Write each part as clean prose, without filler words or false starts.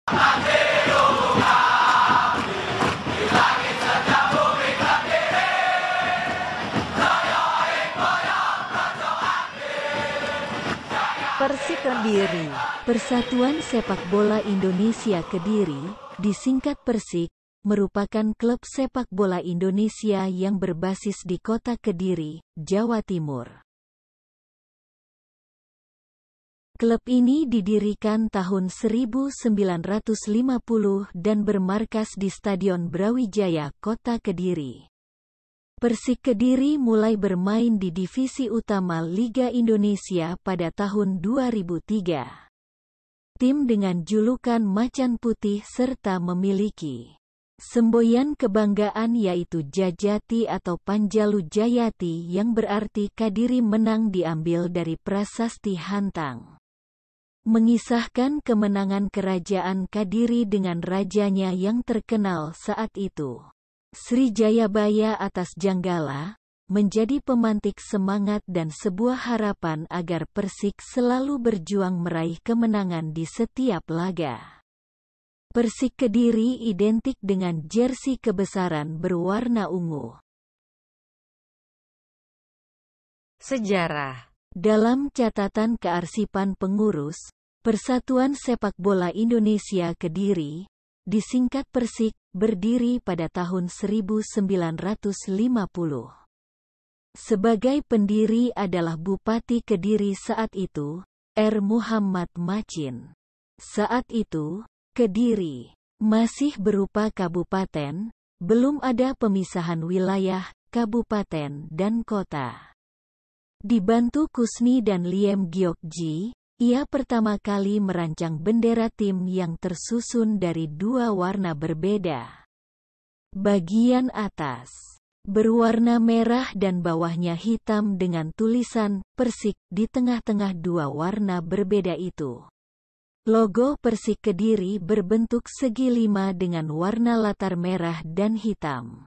Persik Kediri. Persatuan Sepak Bola Indonesia Kediri, disingkat Persik, merupakan klub sepak bola Indonesia yang berbasis di kota Kediri, Jawa Timur. Klub ini didirikan tahun 1950 dan bermarkas di Stadion Brawijaya, Kota Kediri. Persik Kediri mulai bermain di divisi utama Liga Indonesia pada tahun 2003. Tim dengan julukan Macan Putih serta memiliki semboyan kebanggaan yaitu Jajati atau Panjalu Jayati yang berarti Kadiri menang diambil dari prasasti Hantang. Mengisahkan kemenangan kerajaan Kadiri dengan rajanya yang terkenal saat itu, Sri Jayabaya atas Janggala, menjadi pemantik semangat dan sebuah harapan agar Persik selalu berjuang meraih kemenangan di setiap laga. Persik Kediri identik dengan jersey kebesaran berwarna ungu. Sejarah. Dalam catatan kearsipan pengurus, Persatuan Sepak Bola Indonesia Kediri, disingkat Persik, berdiri pada tahun 1950. Sebagai pendiri adalah Bupati Kediri saat itu, R. Muhammad Macin. Saat itu, Kediri masih berupa kabupaten, belum ada pemisahan wilayah, kabupaten dan kota. Dibantu Kusni dan Liem Gyokji, ia pertama kali merancang bendera tim yang tersusun dari dua warna berbeda. Bagian atas berwarna merah dan bawahnya hitam dengan tulisan Persik di tengah-tengah dua warna berbeda itu. Logo Persik Kediri berbentuk segi lima dengan warna latar merah dan hitam.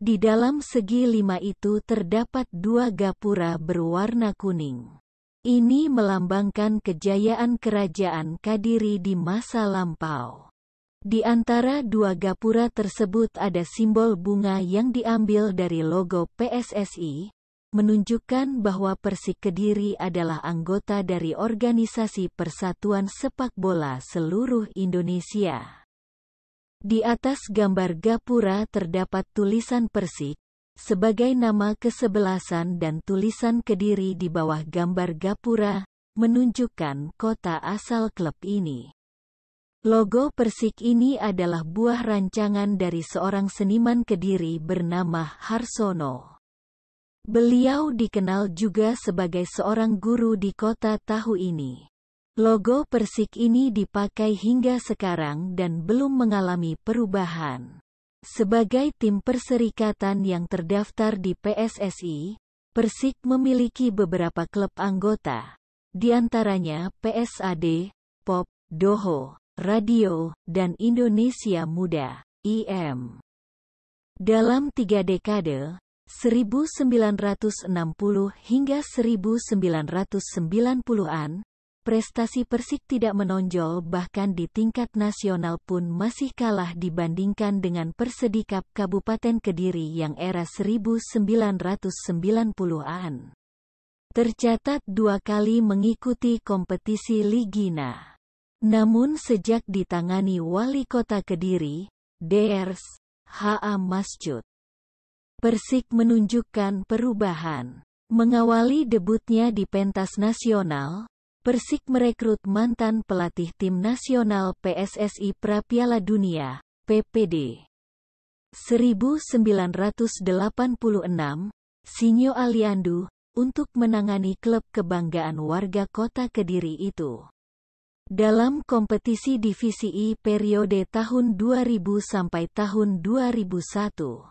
Di dalam segi lima itu terdapat dua gapura berwarna kuning. Ini melambangkan kejayaan kerajaan Kadiri di masa lampau. Di antara dua gapura tersebut ada simbol bunga yang diambil dari logo PSSI, menunjukkan bahwa Persik Kediri adalah anggota dari Organisasi Persatuan Sepak Bola Seluruh Indonesia. Di atas gambar gapura terdapat tulisan Persik sebagai nama kesebelasan dan tulisan Kediri di bawah gambar gapura, menunjukkan kota asal klub ini. Logo Persik ini adalah buah rancangan dari seorang seniman Kediri bernama Harsono. Beliau dikenal juga sebagai seorang guru di kota tahu ini. Logo Persik ini dipakai hingga sekarang dan belum mengalami perubahan. Sebagai tim perserikatan yang terdaftar di PSSI, Persik memiliki beberapa klub anggota, di antaranya PSAD, POP, Doho, Radio, dan Indonesia Muda, IM. Dalam 3 dekade, 1960 hingga 1990-an, prestasi Persik tidak menonjol bahkan di tingkat nasional pun masih kalah dibandingkan dengan Persedikap Kabupaten Kediri yang era 1990-an. Tercatat 2 kali mengikuti kompetisi Ligina. Namun sejak ditangani Wali Kota Kediri, Drs. H.A. Masjud, Persik menunjukkan perubahan. Mengawali debutnya di pentas nasional, Persik merekrut mantan pelatih tim nasional PSSI pra Piala Dunia, PPD 1986, Sinyo Aliandu, untuk menangani klub kebanggaan warga kota Kediri itu. Dalam kompetisi divisi I periode tahun 2000 sampai tahun 2001.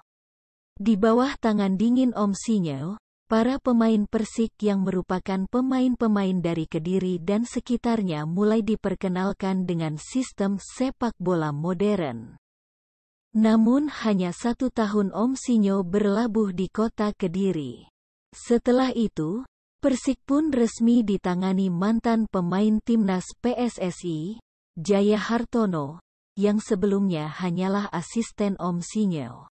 Di bawah tangan dingin Om Sinyo, para pemain Persik yang merupakan pemain-pemain dari Kediri dan sekitarnya mulai diperkenalkan dengan sistem sepak bola modern. Namun hanya 1 tahun Om Sinyo berlabuh di kota Kediri. Setelah itu, Persik pun resmi ditangani mantan pemain timnas PSSI, Jaya Hartono, yang sebelumnya hanyalah asisten Om Sinyo.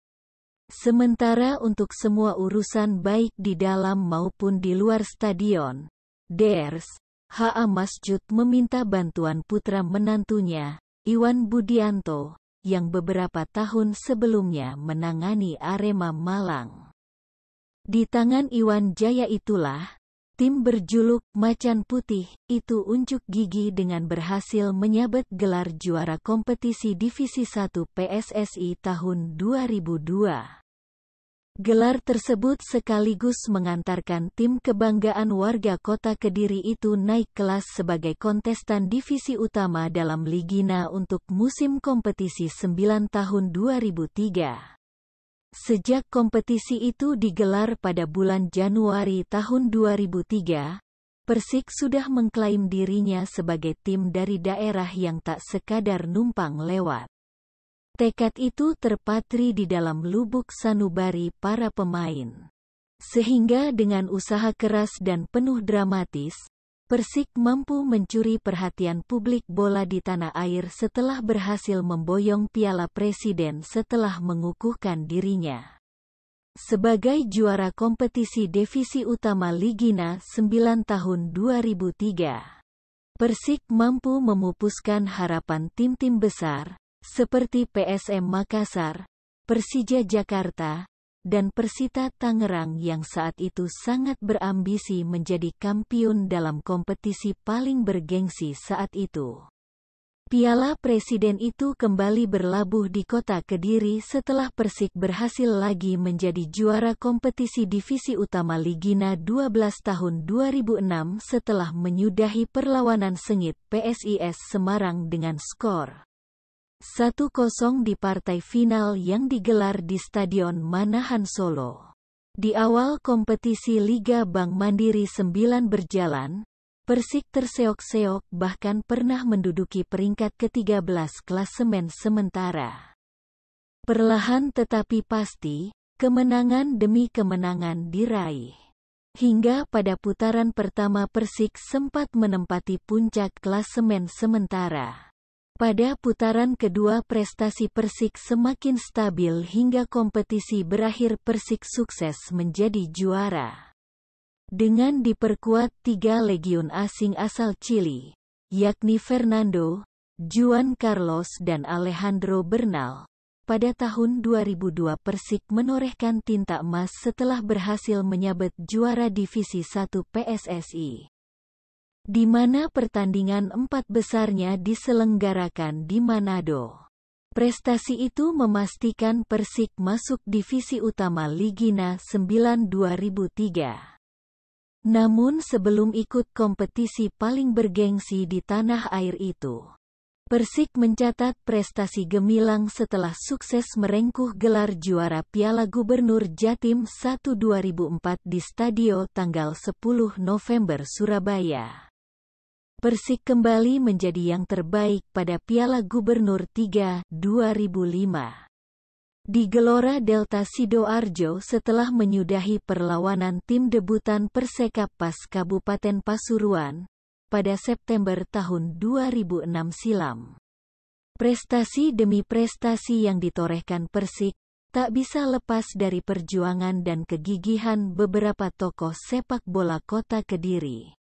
Sementara untuk semua urusan baik di dalam maupun di luar stadion, Drs. H.A. Masjud meminta bantuan putra menantunya, Iwan Budianto, yang beberapa tahun sebelumnya menangani Arema Malang. Di tangan Iwan Jaya itulah, tim berjuluk Macan Putih itu unjuk gigi dengan berhasil menyabet gelar juara kompetisi Divisi 1 PSSI tahun 2002. Gelar tersebut sekaligus mengantarkan tim kebanggaan warga kota Kediri itu naik kelas sebagai kontestan divisi utama dalam Ligina untuk musim kompetisi 9 tahun 2003. Sejak kompetisi itu digelar pada bulan Januari tahun 2003, Persik sudah mengklaim dirinya sebagai tim dari daerah yang tak sekadar numpang lewat. Tekad itu terpatri di dalam lubuk sanubari para pemain. Sehingga dengan usaha keras dan penuh dramatis, Persik mampu mencuri perhatian publik bola di tanah air setelah berhasil memboyong Piala Presiden setelah mengukuhkan dirinya sebagai juara kompetisi divisi utama Ligina 9 tahun 2003. Persik mampu memupuskan harapan tim-tim besar, seperti PSM Makassar, Persija Jakarta, dan Persita Tangerang yang saat itu sangat berambisi menjadi kampiun dalam kompetisi paling bergengsi saat itu. Piala Presiden itu kembali berlabuh di kota Kediri setelah Persik berhasil lagi menjadi juara kompetisi divisi utama Ligina 12 tahun 2006 setelah menyudahi perlawanan sengit PSIS Semarang dengan skor 1-0 di partai final yang digelar di Stadion Manahan Solo. Di awal kompetisi Liga Bank Mandiri 9 berjalan, Persik terseok-seok bahkan pernah menduduki peringkat ke-13 klasemen sementara. Perlahan tetapi pasti, kemenangan demi kemenangan diraih. Hingga pada putaran pertama Persik sempat menempati puncak klasemen sementara. Pada putaran kedua prestasi Persik semakin stabil hingga kompetisi berakhir Persik sukses menjadi juara. Dengan diperkuat 3 legiun asing asal Chili, yakni Fernando, Juan Carlos dan Alejandro Bernal, pada tahun 2002 Persik menorehkan tinta emas setelah berhasil menyabet juara Divisi 1 PSSI. Di mana pertandingan 4 besarnya diselenggarakan di Manado. Prestasi itu memastikan Persik masuk divisi utama Ligina 9 2003. Namun sebelum ikut kompetisi paling bergengsi di tanah air itu, Persik mencatat prestasi gemilang setelah sukses merengkuh gelar juara Piala Gubernur Jatim 1 2004 di Stadio tanggal 10 November Surabaya. Persik kembali menjadi yang terbaik pada Piala Gubernur 3 2005. Di Gelora Delta Sidoarjo setelah menyudahi perlawanan tim debutan Persekap PAS Kabupaten Pasuruan pada September tahun 2006 silam. Prestasi demi prestasi yang ditorehkan Persik tak bisa lepas dari perjuangan dan kegigihan beberapa tokoh sepak bola kota Kediri.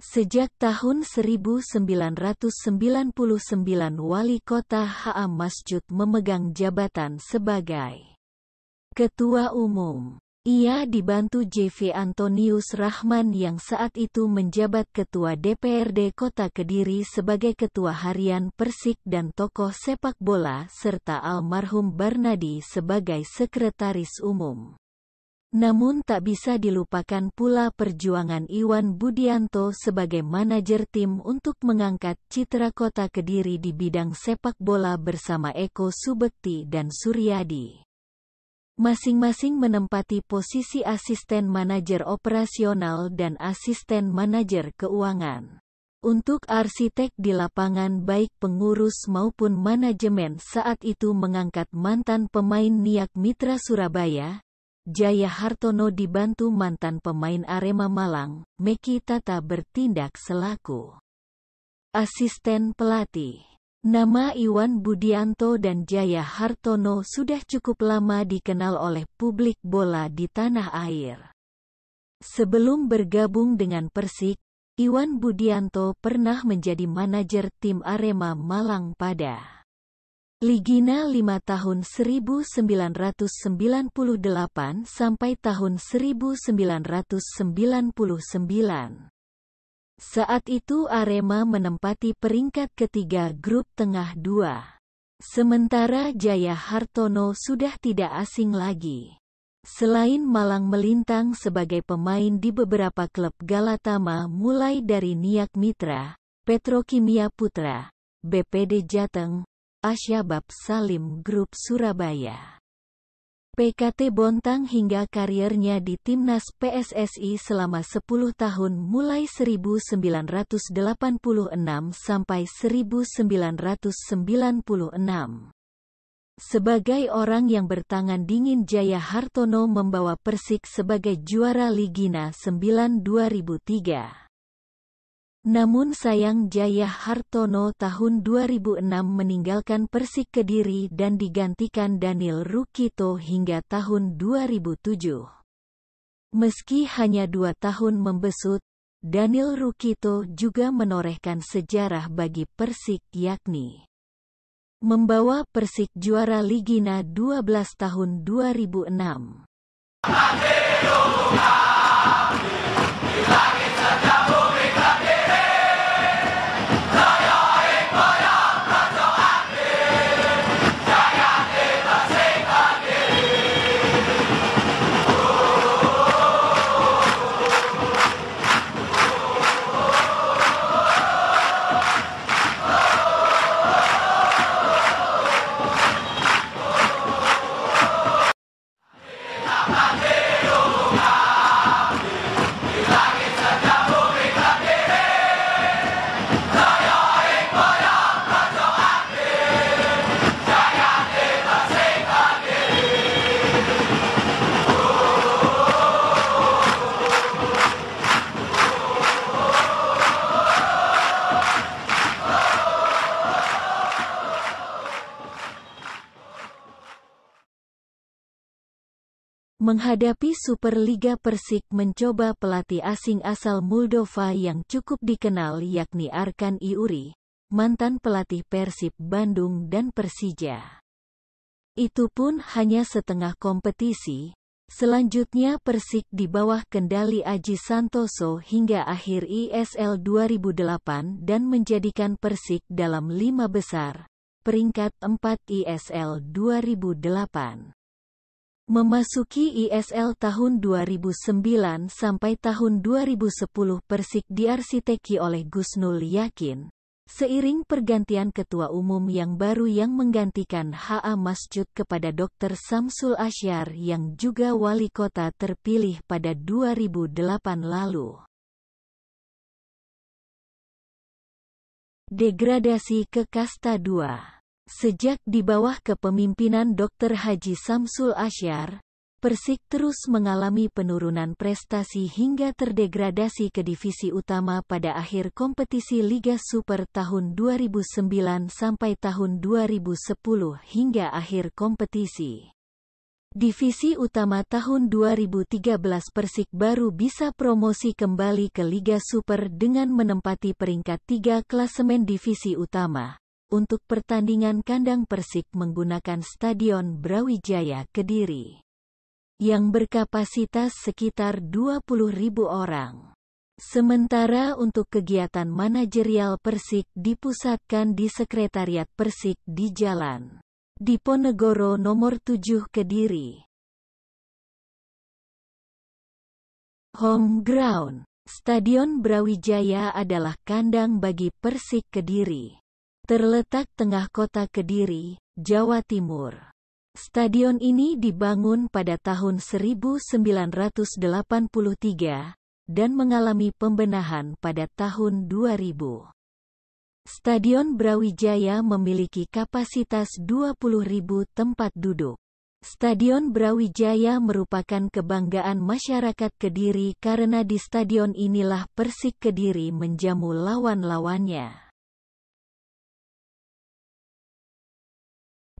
Sejak tahun 1999 Wali Kota H.A. Masjud memegang jabatan sebagai Ketua Umum. Ia dibantu J.V. Antonius Rahman yang saat itu menjabat Ketua DPRD Kota Kediri sebagai Ketua Harian Persik dan tokoh sepak bola serta almarhum Barnadi sebagai Sekretaris Umum. Namun tak bisa dilupakan pula perjuangan Iwan Budianto sebagai manajer tim untuk mengangkat citra kota Kediri di bidang sepak bola bersama Eko Subekti dan Suryadi. Masing-masing menempati posisi asisten manajer operasional dan asisten manajer keuangan. Untuk arsitek di lapangan baik pengurus maupun manajemen saat itu mengangkat mantan pemain Niak Mitra Surabaya, Jaya Hartono dibantu mantan pemain Arema Malang, Meki Tata bertindak selaku Asisten pelatih. Nama Iwan Budianto dan Jaya Hartono sudah cukup lama dikenal oleh publik bola di tanah air. Sebelum bergabung dengan Persik, Iwan Budianto pernah menjadi manajer tim Arema Malang pada Ligina 5 tahun 1998 sampai tahun 1999. Saat itu Arema menempati peringkat ketiga grup tengah 2. Sementara Jaya Hartono sudah tidak asing lagi. Selain malang melintang sebagai pemain di beberapa klub Galatama mulai dari Niak Mitra, Petrokimia Putra, BPD Jateng, Asyabab Salim Grup Surabaya, PKT Bontang hingga kariernya di Timnas PSSI selama 10 tahun mulai 1986 sampai 1996. Sebagai orang yang bertangan dingin, Jaya Hartono membawa Persik sebagai juara Ligina 9 2003. Namun sayang Jaya Hartono tahun 2006 meninggalkan Persik Kediri dan digantikan Daniel Rukito hingga tahun 2007. Meski hanya 2 tahun membesut, Daniel Rukito juga menorehkan sejarah bagi Persik, yakni membawa Persik juara Ligina 12 tahun 2006. Menghadapi Superliga, Persik mencoba pelatih asing asal Moldova yang cukup dikenal, yakni Arkan Iuri, mantan pelatih Persib Bandung dan Persija. Itu pun hanya setengah kompetisi. Selanjutnya Persik di bawah kendali Aji Santoso hingga akhir ISL 2008 dan menjadikan Persik dalam 5 besar, peringkat 4 ISL 2008. Memasuki ISL tahun 2009 sampai tahun 2010 Persik diarsiteki oleh Gusnul Yakin, seiring pergantian ketua umum yang baru yang menggantikan H.A. Masjud kepada Dr. Samsul Asyar yang juga wali kota terpilih pada 2008 lalu. Degradasi ke Kasta 2. Sejak di bawah kepemimpinan Dr. Haji Samsul Asyar, Persik terus mengalami penurunan prestasi hingga terdegradasi ke divisi utama pada akhir kompetisi Liga Super tahun 2009 sampai tahun 2010 hingga akhir kompetisi divisi utama tahun 2013 Persik baru bisa promosi kembali ke Liga Super dengan menempati peringkat 3 klasemen divisi utama. Untuk pertandingan kandang Persik menggunakan Stadion Brawijaya Kediri, yang berkapasitas sekitar 20.000 orang. Sementara untuk kegiatan manajerial Persik dipusatkan di Sekretariat Persik di Jalan Diponegoro nomor 7 Kediri. Home ground. Stadion Brawijaya adalah kandang bagi Persik Kediri. Terletak tengah kota Kediri, Jawa Timur. Stadion ini dibangun pada tahun 1983 dan mengalami pembenahan pada tahun 2000. Stadion Brawijaya memiliki kapasitas 20.000 tempat duduk. Stadion Brawijaya merupakan kebanggaan masyarakat Kediri karena di stadion inilah Persik Kediri menjamu lawan-lawannya.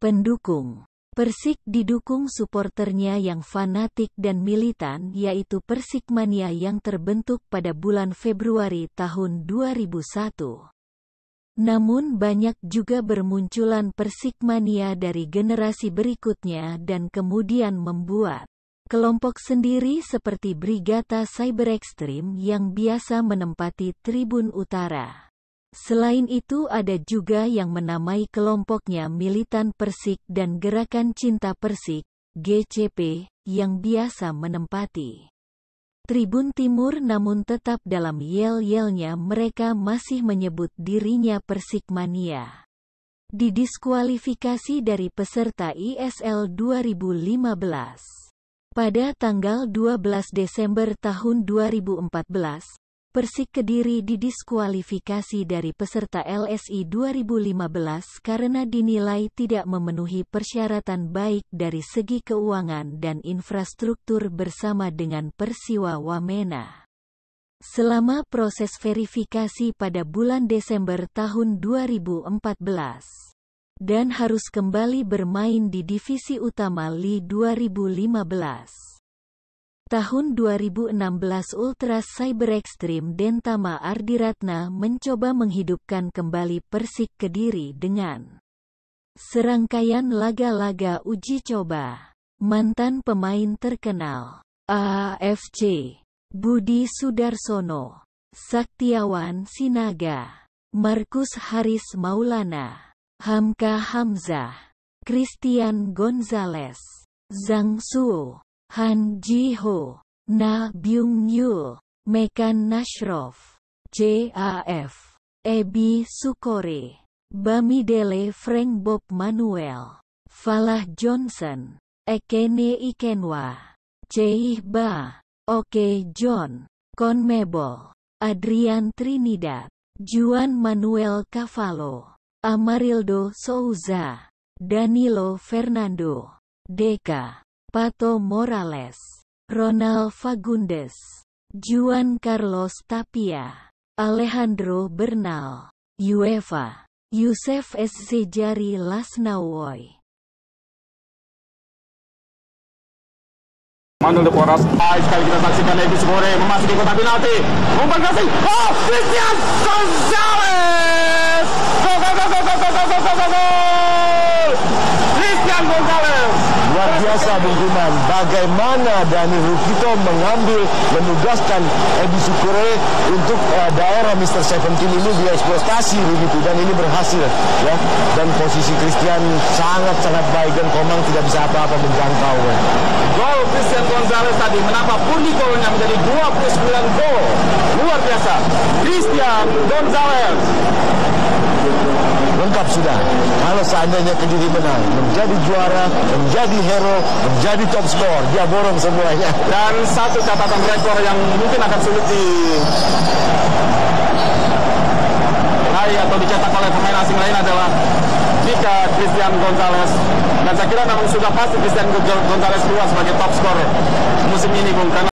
Pendukung Persik didukung suporternya yang fanatik dan militan, yaitu Persikmania yang terbentuk pada bulan Februari tahun 2001. Namun banyak juga bermunculan Persikmania dari generasi berikutnya dan kemudian membuat kelompok sendiri seperti Brigata Cyber Extreme yang biasa menempati tribun utara. Selain itu ada juga yang menamai kelompoknya Militan Persik dan Gerakan Cinta Persik, GCP, yang biasa menempati tribun timur, namun tetap dalam yel-yelnya mereka masih menyebut dirinya Persikmania. Didiskualifikasi dari peserta ISL 2015. Pada tanggal 12 Desember tahun 2014, Persik Kediri didiskualifikasi dari peserta LSI 2015 karena dinilai tidak memenuhi persyaratan baik dari segi keuangan dan infrastruktur bersama dengan Persiwa Wamena. Selama proses verifikasi pada bulan Desember tahun 2014, dan harus kembali bermain di divisi utama LI 2015. Tahun 2016 Ultras Cyber Extreme Dentama Ardiratna mencoba menghidupkan kembali Persik Kediri dengan serangkaian laga-laga uji coba. Mantan pemain terkenal AFC Budi Sudarsono, Saktiawan Sinaga, Markus Haris Maulana, Hamka Hamzah, Christian Gonzalez, Zhang Suo, Han Ji-ho, Na Byung-yul, Mekan Nashraf, JAF, Ebi Sukore, Bamidele Frank Bob Manuel, Falah Johnson, Ekene Ikenwa, Cheih Ba, Oke John, Conmebol, Adrian Trinidad, Juan Manuel Cavallo, Amarildo Souza, Danilo Fernando, Deka, Pato Morales, Ronald Fagundes, Juan Carlos Tapia, Alejandro Bernal, UEFA, Yusef Szejari Lasnawoy. Mantul de Poras, sekali kita saksikan Ebi Sukore memasuki kotak penalti, umpan kasih, oh, Christian Gonzalez, gol, Christian Gonzalez. Luar biasa Bung Guman, bagaimana Dani Rukito menugaskan Ebi Sukore untuk daerah Mr. 17 ini dieksploitasi begitu, dan ini berhasil ya. Dan posisi Christian sangat-sangat baik dan Komang tidak bisa apa-apa menjangkau. Gol Christian Gonzalez tadi menambah pundi golnya menjadi 29 gol. Luar biasa, Christian Gonzalez. Lengkap sudah. Kalau seandainya Kediri menang, menjadi juara, menjadi hero, menjadi top skor, dia borong semuanya. Dan satu catatan rekor yang mungkin akan sulit diraih atau dicetak oleh pemain asing lain adalah jika Christian Gonzalez, dan saya kira memang sudah pasti Christian Gonzalez keluar sebagai top skor musim ini, Bung, karena